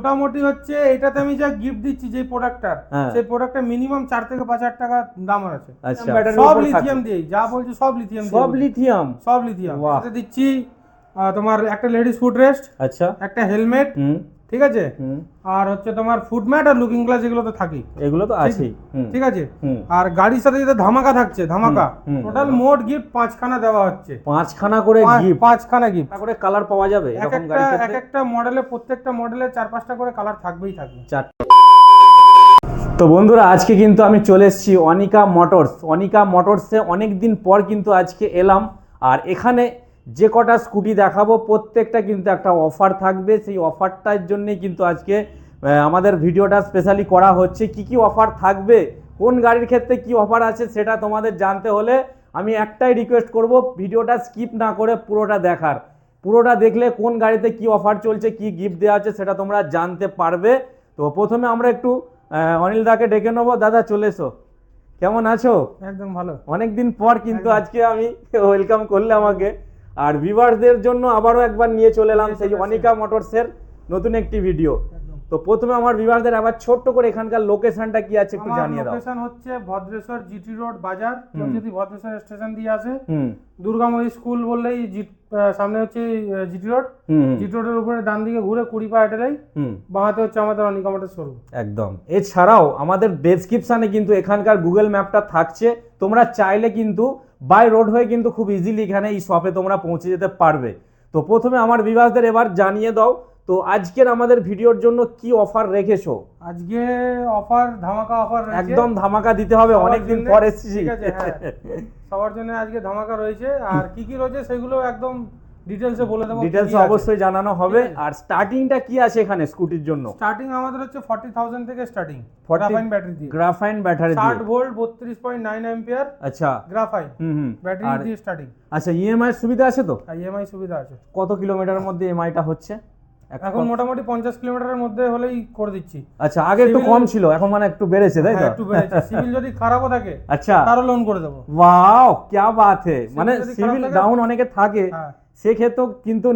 মোটামুটি হচ্ছে এটাতে আমি যা গিফট দিচ্ছি যে প্রোডাক্টটার, সেই প্রোডাক্টটা মিনিমাম 4 থেকে 5,000 টাকা দাম আছে। আচ্ছা, সব লিথিয়াম দিয়ে, যা বলছি সব লিথিয়াম দিয়ে। সব লিথিয়াম? সব লিথিয়াম। এটাতে দিচ্ছি তোমার একটা লেডিস ফুট রেস্ট, আচ্ছা, একটা হেলমেট, ঠিক আছে, আর হচ্ছে তোমার ফুট ম্যাট আর লুকিং গ্লাস, এগুলো তো থাকেই, এগুলো তো আছেই, ঠিক আছে। আর গাড়ির সাথে যেটা ধামাকা থাকছে, ধামাকা টোটাল মোট গিফট 5খানা দেওয়া হচ্ছে। 5খানা করে গিফট? 5খানা গিফট করে কালার পাওয়া যাবে এরকম গাড়ির ক্ষেত্রে? এক একটা মডেলে, প্রত্যেকটা মডেলে 4-5টা করে কালার থাকবেই থাকবে। তো বন্ধুরা, আজকে কিন্তু আমি চলে এসেছি অনিকা মোটরসে। অনেক দিন পর কিন্তু আজকে এলাম। আর এখানে যে কটা স্কুটি দেখাবো প্রত্যেকটা কিন্তু একটা অফার থাকবে। সেই অফারটার জন্যই কিন্তু আজকে আমাদের ভিডিওটা স্পেশালি করা হচ্ছে। কি কি অফার থাকবে, কোন গাড়ির ক্ষেত্রে কি অফার আছে, সেটা তোমাদের জানতে হলে আমি একটাই রিকোয়েস্ট করব, ভিডিওটা স্কিপ না করে পুরোটা দেখার। পুরোটা দেখলে কোন গাড়িতে কি অফার চলছে, কি গিফট দেওয়া আছে, সেটা তোমরা জানতে পারবে। তো প্রথমে আমরা একটু অনিল দাকে ডেকে নেবো। দাদা, চলে এসো। কেমন আছো? একদম ভালো। অনেকদিন পর কিন্তু আজকে আমি ওয়েলকাম করলে আমাকে। আর ভিউয়ারদের জন্য আবারও একবার নিয়ে চলে এলাম সেই অনিকা মোটরসের নতুন একটি ভিডিও। তো প্রথমে আমার ভিউয়ারদের আবার ছোট্ট করে এখানকার লোকেশনটা কি আছে একটু জানিয়ে দাও। লোকেশন হচ্ছে ভদ্রেশ্বর জিটি রোড বাজার। কেউ যদি ভদ্রেশ্বর স্টেশন দিয়ে আসে, দুর্গাময়ী স্কুল বললেই সামনে হচ্ছে জিটি রোড। জিটি রোডের উপরে ডান দিকে ঘুরে 20 পা হেঁটেলেই বাঁহাতে হচ্ছে আমাদের অনিকা মোটরস শোরুম। একদম। এছাড়াও আমাদের ডেসক্রিপশনে কিন্তু এখানকার গুগল ম্যাপটা থাকছে। তোমরা চাইলে কিন্তু বাই রোড হয়ে কিন্তু খুব ইজিলি এখানে এই শপে তোমরা পৌঁছে যেতে পারবে। তো প্রথমে আমার ভিউয়ারদের এবার জানিয়ে দাও, তো আজকের আমাদের ভিডিওর জন্য কি অফার রেখেছো? আজকে অফার, ধামাকা অফার রয়েছে। একদম ধামাকা দিতে হবে, অনেকদিন পর এসেছি। ঠিক আছে, হ্যাঁ, সবার জন্য আজকে ধামাকা রয়েছে। আর কি কি রয়েছে সেগুলো একদম ডিটেইলসে বলে দেব। ডিটেইলসে অবশ্যই জানানো হবে। আর স্টার্টিংটা কি আছে এখানে স্কুটির জন্য? স্টার্টিং আমাদের হচ্ছে 40,000 থেকে স্টার্টিং, গ্রাফাইন ব্যাটারি দিয়ে। গ্রাফাইন ব্যাটারি দিয়ে 60 ভোল্ট 32.9 অ্যাম্পিয়ার। আচ্ছা, গ্রাফাইন ব্যাটারি দিয়ে স্টার্টিং। আচ্ছা, ইএমআই সুবিধা আছে তো? ইএমআই সুবিধা আছে। কত কিলোমিটারের মধ্যে ইএমআইটা হচ্ছে এখন? মোটামুটি 50 কিলোমিটারের মধ্যে হলেই করে দিচ্ছি। আচ্ছা, আগে একটু কম ছিল, এখন মানে একটু বেড়েছে, তাই তো? একটু বেড়েছে। সিভিল যদি খারাপও থাকে, আচ্ছা, তারও লোন করে দেব। ওয়াও, কি বাত है। মানে সিভিল ডাউন অনেকে থাকে, সেক্ষেত্রেও কিন্তু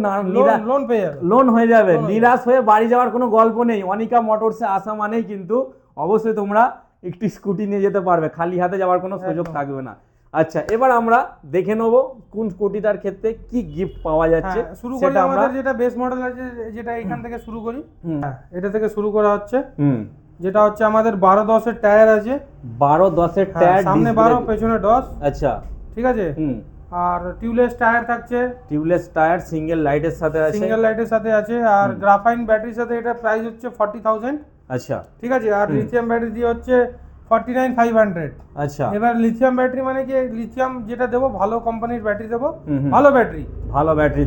লোন হয়ে যাবে। নিরাশ হয়ে বাড়ি যাওয়ার কোনো গল্প নেই। অনিকা মোটরসে আসা মানেই কিন্তু অবশ্যই তোমরা একটি স্কুটি নিয়ে যেতে পারবে, খালি হাতে যাওয়ার কোনো সুযোগ থাকবে না। আচ্ছা, এবার আমরা দেখে নেব কোন স্কুটিটার ক্ষেত্রে কি গিফট পাওয়া যাচ্ছে। শুরু করি আমাদের যেটা বেস মডেল আছে, যেটা এখান থেকে শুরু করি। এটা থেকে শুরু করা হচ্ছে, যেটা হচ্ছে আমাদের 12-10 এর টায়ার আছে। 12-10 এর টায়ার, সামনে 12 পেছনে 10। আচ্ছা, ঠিক আছে। আর টিউবলেস টায়ার থাকছে। টিউবলেস টায়ার সিঙ্গেল লাইটের সাথে আছে। সিঙ্গেল লাইটের সাথে আছে। আর গ্রাফাইন ব্যাটারির সাথে এটা প্রাইস হচ্ছে 40,000। আচ্ছা, ঠিক আছে। আর লিথিয়াম ব্যাটারি দিয়ে হচ্ছে 49,500। আচ্ছা, এবার লিথিয়াম ব্যাটারি মানে কি, লিথিয়াম যেটা দেবো ভালো কোম্পানির ব্যাটারি দেবো। ভালো ব্যাটারি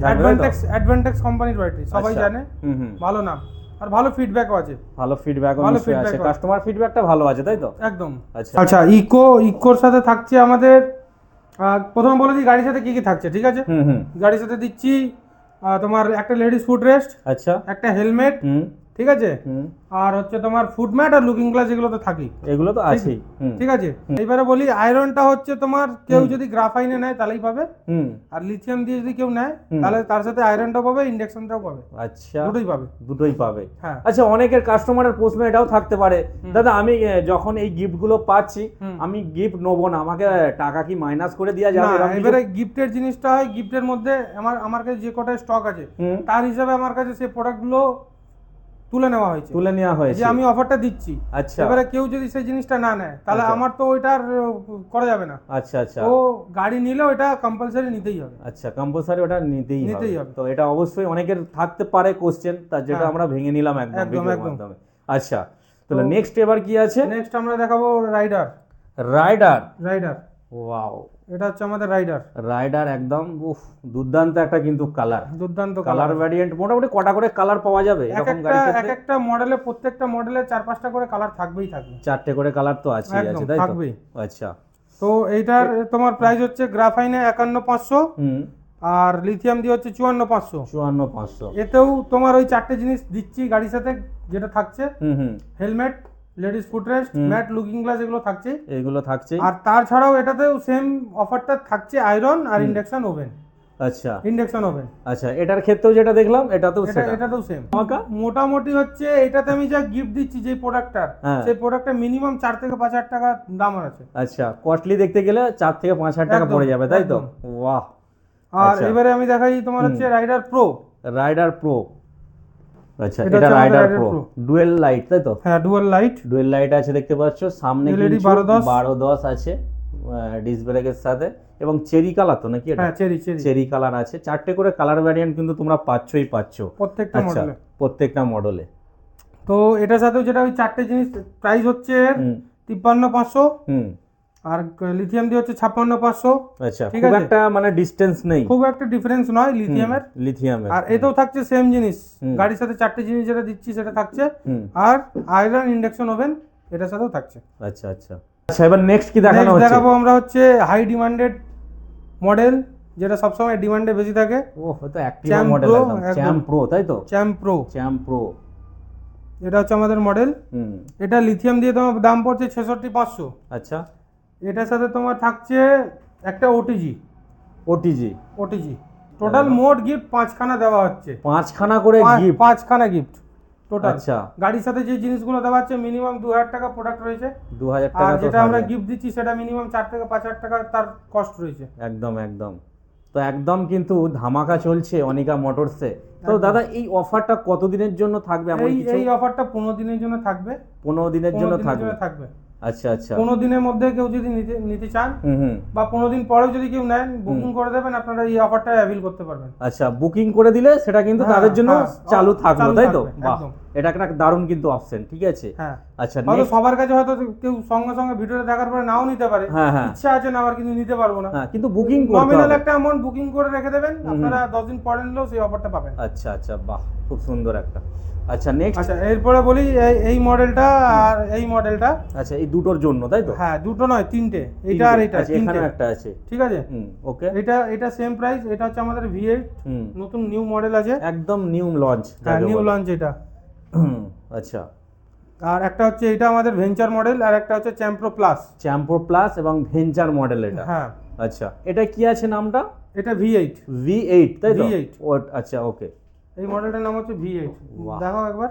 থাকবে। অ্যাডভান্টেক্স কোম্পানির ব্যাটারি, সবাই জানে, ভালো নাম। আর ভালো ফিডব্যাকও আছে। ভালো ফিডব্যাকও আছে, কাস্টমার ফিডব্যাকটা ভালো আছে, তাই তো? একদম। আচ্ছা, ইকোর সাথে থাকছে আমাদের, প্রথমে বলে দিই গাড়ির সাথে কি কি থাকছে, ঠিক আছে। গাড়ির সাথে দিচ্ছি তোমার একটা লেডিস ফুট রেস্ট, আচ্ছা, একটা হেলমেট, ঠিক আছে, আর হচ্ছে তোমার ফুট ম্যাট আর লুকিং গ্লাস, এগুলো তো থাকেই, এগুলো তো আছেই, ঠিক আছে। এইবারে বলি আয়রনটা হচ্ছে তোমার কেউ যদি গ্রাফাইনে নেয় তাহলেই পাবে। আর লিথিয়াম দিয়ে যদি কেউ নেয় তাহলে তার সাথে আয়রনটাও পাবে, ইন্ডাকশনটাও পাবে। আচ্ছা, দুটোই পাবে। হ্যাঁ। আচ্ছা, অনেকের কাস্টমারের প্রশ্ন এটাও থাকতে পারে, দাদা আমি যখন এই গিফট গুলো পাচ্ছি, আমি গিফট নেবো না, আমাকে টাকা কি মাইনাস করে দেওয়া যাবে? এবারে গিফটের জিনিসটা হয়, গিফটের মধ্যে আমার কাছে যে কটা স্টক আছে তার হিসাবে আমার কাছে সেই প্রোডাক্টগুলো তুলে নেওয়া হয়েছে, যে আমি অফারটা দিচ্ছি। আচ্ছা, এবারে কেউ যদি সেই জিনিসটা না নেয় তাহলে আমার তো ওইটার করা যাবে না। আচ্ছা, ও গাড়ি নিলেও এটা কম্পালসারি নিতেই হবে। আচ্ছা, কম্পালসারি ওটা নিতেই হবে। তো এটা অবশ্যই অনেকের থাকতে পারে কোশ্চেন, তার যেটা আমরা ভেঙে নিলাম একদম। আচ্ছা, তাহলে নেক্সট এবার কি আছে? নেক্সট আমরা দেখাবো রাইডার। ওয়াও, এটা হচ্ছে আমাদের রাইডার। একদম দুর্দান্ত একটা কিন্তু কালার ভ্যারিয়েন্ট। মোটামুটি কটা করে কালার পাওয়া যাবে এরকম গাড়িতে? এক একটা মডেলে, প্রত্যেকটা মডেলে 4-5টা করে কালার থাকবে। 4টে করে কালার তো আছে, তাই তো? আচ্ছা, তো এইটার তোমার প্রাইস হচ্ছে গ্রাফাইনে 51,500, আর লিথিয়াম দিয়ে হচ্ছে 54,500। এতেও তোমার ওই 4টে জিনিস দিচ্ছি গাড়ির সাথে, যেটা থাকছে helmet, ladies foot rest, mat, looking glass, এগুলো থাকছে। আর তাছাড়াও এটাতেও সেম অফারটা থাকছে, আয়রন আর ইন্ডাকশন ওভেন। আচ্ছা ইন্ডাকশন ওভেন। আচ্ছা, এটার ক্ষেত্রেও যেটা দেখলাম এটাতেও এটাতেও সেম। মোটামুটি হচ্ছে এটাতে আমি যা গিফট দিচ্ছি যে প্রোডাক্টটার, সেই প্রোডাক্টটা মিনিমাম 4 থেকে 5,000 টাকা দাম আছে। আচ্ছা, কস্টলি দেখতে গেলে 4 থেকে 5,000 টাকা পড়ে যাবে, তাই তো? বাহ। আর এবারে আমি দেখাই তোমার হচ্ছে রাইডার প্রো। রাইডার প্রো, আচ্ছা এটা রাইডার প্রো ডুয়েল লাইট, তাই তো? হ্যাঁ, ডুয়েল লাইট আছে দেখতে পাচ্ছ, সামনে LED কিন্তু 1210 আছে ডিস্ক ব্রেকের সাথে, এবং চেরি কালার তো নাকি এটা? হ্যাঁ, চেরি কালার আছে। 4টে করে কালার ভ্যারিয়েন্ট কিন্তু তোমরা পাচ্ছ প্রত্যেকটা মডেলে। প্রত্যেকটা মডেলে। তো এটার সাথেও যেটা ওই 4টে জিনিস প্রাইস হচ্ছে 53,500, আর লিথিয়াম দিয়ে হচ্ছে 56,500। আচ্ছা, খুব একটা মানে ডিসটেন্স নেই, খুব একটা ডিফারেন্স নয় লিথিয়ামের। আর এটাও থাকছে সেম জিনিস, গাড়ির সাথে 4টে জিনিস যেটা দিচ্ছি সেটা থাকছে, আর আয়রন ইন্ডাকশন ওভেন এটার সাথেও থাকছে। আচ্ছা আচ্ছা আচ্ছা, এবার নেক্সট কি দেখানো হচ্ছে? দেখাবো আমরা হচ্ছে হাই ডিমান্ডেড মডেল, যেটা সবসময় ডিমান্ডে বেশি থাকে। তো অ্যাক্টিভা মডেল, একদম চ্যাম্প প্রো, তাই তো? চ্যাম্প প্রো এটা হচ্ছে আমাদের মডেল। এটা লিথিয়াম দিয়ে তোমার দাম পড়ছে 66,500। আচ্ছা, এটার সাথে তোমার থাকছে একটা ওটিজি। টোটাল মোট গিফট 5খানা দেওয়া হচ্ছে। 5খানা করে গিফট? 5খানা gift total. আচ্ছা, গাড়ির সাথে যে জিনিসগুলো দেওয়া হচ্ছে মিনিমাম 2,000 টাকা প্রোডাক্ট রয়েছে। 2,000 টাকা। আর যেটা আমরা গিফট দিচ্ছি সেটা মিনিমাম 4 থেকে 5,000 টাকা তার কস্ট রয়েছে। একদম একদম। তো একদম কিন্তু ধামাকা চলছে অনিকা মোটরসে। তো দাদা, এই অফারটা কতদিনের জন্য থাকবে? এই অফারটা 15 দিনের জন্য থাকবে। 15 দিনের জন্য থাকবে। আচ্ছা আচ্ছা, 15 দিনের মধ্যে কেউ যদি নিতে চান, বা 15 দিন পরেও যদি কেউ নেন, বুকিং করে দেবেন, আপনারা এই অফারটা অ্যাভেল করতে পারবেন। আচ্ছা, বুকিং করে দিলে সেটা কিন্তু তাদের জন্য চালু থাকবে, তাই তো? বাহ, এটা একটা দারুণ কিন্তু অপশন, ঠিক আছে। হ্যাঁ, আচ্ছা, হয়তো সবার কাছে হয়তো কেউ সঙ্গে সঙ্গে ভিডিওটা দেখার পরে নাও নিতে পারে, ইচ্ছা আছে না আমার কিন্তু নিতে পারবো না, কিন্তু বুকিং করতে হবে। নমিনাল একটা অ্যামাউন্ট বুকিং করে রেখে দেবেন, আপনারা 10 দিন পরে নিলেও সেই অফারটা পাবেন। আচ্ছা আচ্ছা, বাহ, খুব সুন্দর একটা। আচ্ছা, নেক্সট। আচ্ছা, এরপরে বলি এই মডেলটা আর এই মডেলটা। আচ্ছা, এই দুটোর জন্য, তাই তো? হ্যাঁ, দুটো নয়, তিনটে। এটা আর এটা, এখানে একটা আছে, ঠিক আছে। ওকে, এটা সেম প্রাইস। এটা হচ্ছে আমাদের V8, নতুন নিউ মডেল আছে, একদম নিউ লঞ্চ। হ্যাঁ, নিউ লঞ্চ এটা। আচ্ছা, আর একটা হচ্ছে এটা আমাদের ভেঞ্চার মডেল, আর একটা হচ্ছে চ্যাম্প্রো প্লাস এবং ভেঞ্চার মডেল এটা। হ্যাঁ। আচ্ছা, এটা কি আছে নামটা? এটা V8, তাই তো? V8। আচ্ছা, ওকে। এই মডেলটার নাম হচ্ছে V8। দেখো একবার,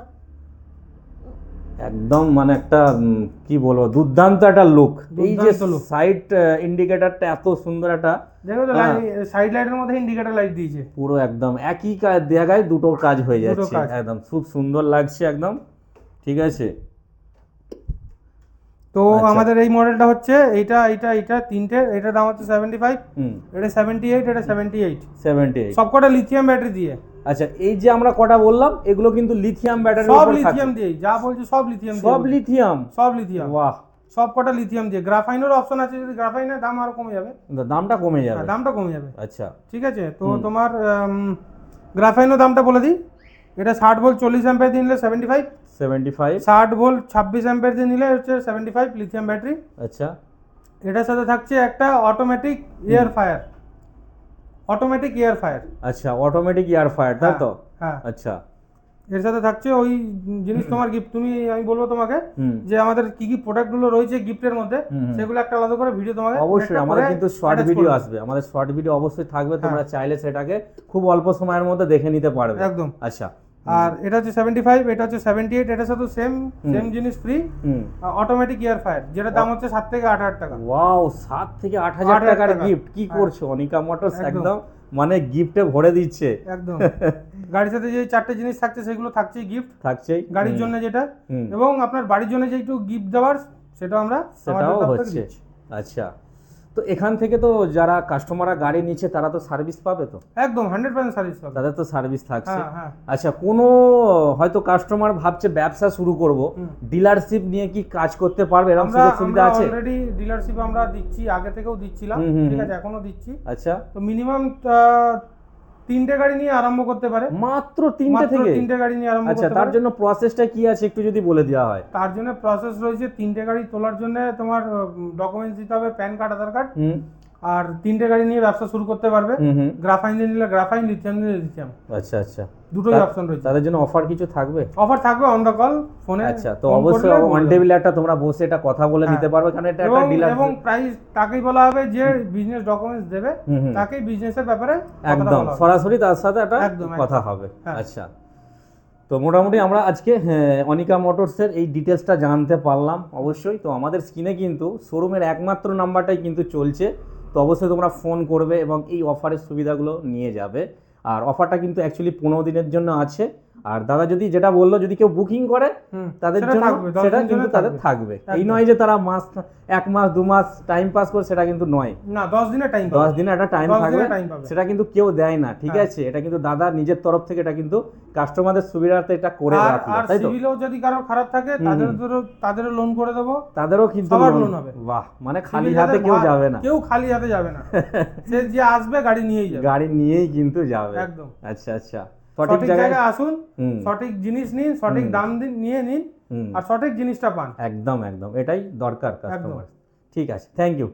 একদম মানে একটা কি বলবো, দুর্দান্ত একটা লুক। এই যে সাইড ইন্ডিকেটরটা এত সুন্দর একটা, দেখো তো সাইড লাইটের মধ্যে ইন্ডিকেটর লাইট দিয়েছে, পুরো একদম একই জায়গায় দুটো কাজ হয়ে যাচ্ছে, একদম খুব সুন্দর লাগছে একদম, ঠিক আছে। তো আমাদের এই মডেলটা হচ্ছে এটা তিনটে। এটার দাম হচ্ছে 75, এটা 78, এটা 78 সবকটা লিথিয়াম ব্যাটারি দিয়ে। আচ্ছা, এই যে আমরা কটা বললাম এগুলো কিন্তু লিথিয়াম ব্যাটারি, সব লিথিয়াম দিয়ে, যা বলছি সব লিথিয়াম। বাহ, সবকটা লিথিয়াম দিয়ে। গ্রাফাইনের অপশন আছে, যদি গ্রাফাইনের দাম আরো কমে যাবে, দামটা কমে যাবে। আচ্ছা, ঠিক আছে। তো তোমার গ্রাফাইনের দামটা বলে দিই। এটা 60 ভোল্ট 40 অ্যাম্পিয়ার দিয়ে নিলে 75, 60 ভোল্ট 26 অ্যাম্পিয়ার দিয়ে নিলে হচ্ছে 75 লিথিয়াম ব্যাটারি। আচ্ছা, এটার সাথে থাকছে একটা অটোমেটিক এয়ার ফায়ার। আচ্ছা, অটোমেটিক এয়ার ফায়ার, তাই তো? হ্যাঁ। আচ্ছা, এর সাথে থাকছে ওই জিনিস তোমার গিফট। আমি বলবো তোমাকে যে আমাদের কি কি প্রোডাক্ট গুলো রয়েছে গিফটের মধ্যে, সেগুলো একটা আলাদা করে ভিডিও তোমাকে অবশ্যই আমাদের কিন্তু শর্ট ভিডিও আসবে, আমাদের শর্ট ভিডিও অবশ্যই থাকবে, তোমরা চাইলে সেটাকে খুব অল্প সময়ের মধ্যে দেখে নিতে পারবে একদম। আচ্ছা, আর এটা হচ্ছে 75, এটা হচ্ছে 78, এটার সাথে সেম জিনিস ফ্রি, অটোমেটিক এয়ার ফায়ার, যেটা দাম হচ্ছে 7 থেকে 8,000 টাকা। ওয়াও, 7 থেকে 8,000 টাকার গিফট! কি করছো অনিকা মোটরস, একদম মানে গিফটে ভরে দিচ্ছে একদম। গাড়ির সাথে যে 4টে জিনিস থাকছে সেগুলো থাকছেই গিফট, গাড়ির জন্য যেটা, এবং আপনার বাড়ির জন্য যে একটু গিফট দেওয়ার সেটাও হচ্ছে। আচ্ছা, তো এখান থেকে তো যারা কাস্টমাররা গাড়ি নিচ্ছে তারা তো সার্ভিস পাবে তো? একদম 100% সার্ভিস পাবে, তাদের তো সার্ভিস থাকছে। হ্যাঁ। আচ্ছা, কোনো হয়তো কাস্টমার ভাবছে ব্যবসা শুরু করব, ডিলারশিপ নিয়ে কি কাজ করতে পারবে? এরকম সুবিধা আছে? অলরেডি ডিলারশিপ আমরা দিচ্ছি, আগে থেকেও দিচ্ছিলাম, ঠিক আছে, এখনো দিচ্ছি। আচ্ছা, তো মিনিমাম 3টে গাড়ি নিয়ে আরম্ভ করতে পারে। মাত্র 3টে গাড়ি নিয়ে আরম্ভ করতে পারে। আচ্ছা, তার জন্য প্রসেসটা কি আছে একটু যদি বলে দেওয়া হয়। তার জন্য প্রসেস রয়েছে, 3টে গাড়ি তোলার জন্য তোমার ডকুমেন্টস দিতে হবে, প্যান কার্ড, আধার কার্ড, আর 3টে গাড়ি নিয়ে ব্যবসা শুরু করতে পারবে। গ্রাফাইন দিয়ে নিলে গ্রাফাইন, লিথিয়াম নিলে লিথিয়াম। আচ্ছা আচ্ছা, দুটোই অপশন রয়েছে। তাদের জন্য অফার কিছু থাকবে? অফার থাকবে অন দ্য কল ফোনে। আচ্ছা, তো অবশ্যই অন টেবিলে একটা তোমরা বসে এটা কথা বলে নিতে পারবে, কারণ এটা একটা ডিলার। এবং প্রাইস তাকেই বলা হবে যে বিজনেস ডকুমেন্টস দেবে, তাকেই বিজনেসের ব্যাপারে একদম সরাসরি তার সাথে একটা কথা হবে। আচ্ছা, তো মোটামুটি আমরা আজকে অনিকা মোটরসের এই ডিটেলসটা জানতে পারলাম অবশ্যই। তো আমাদের স্ক্রিনে কিন্তু শোরুমের একমাত্র নাম্বারটাই কিন্তু চলছে, তো অবশ্যই তোমরা ফোন করবে এবং এই অফারের সুবিধাগুলো নিয়ে যাবে। আর অফারটা কিন্তু অ্যাকচুয়ালি 15 দিনের জন্য আছে। আর দাদা যদি যেটা বললো, যদি কেউ বুকিং করে তাদের জন্য সেটা কিন্তু তাদের থাকবে। এই নয় যে তারা মাস 1 মাস 2 মাস টাইম পাস করে, সেটা কিন্তু নয় না। 10 দিনের টাইম, 10 দিনের একটা টাইম থাকবে, সেটা কিন্তু কেউ দেয় না, ঠিক আছে? এটা কিন্তু দাদা নিজের তরফ থেকে এটা কিন্তু কাস্টমারদের সুবিধার্থে এটা করে রাখলো, তাই তো? সিভিলও যদি কারো খারাপ থাকে তাদেরও লোন করে দেবো, তাদেরও কিন্তু লোন হবে। বাহ, মানে খালি হাতে কেউ যাবে না, কেউ খালি হাতে যাবে না। সে যে আসবে গাড়ি নিয়েই যাবে, গাড়ি নিয়েই কিন্তু যাবে। একদম। আচ্ছা আচ্ছা, সঠিক জায়গায় আসুন, সঠিক জিনিস নিন, সঠিক দাম দিন, নিয়ে নিন, আর সঠিক জিনিসটা পান। একদম একদম, এটাই দরকার কাস্টমার। ঠিক আছে, থ্যাংক ইউ।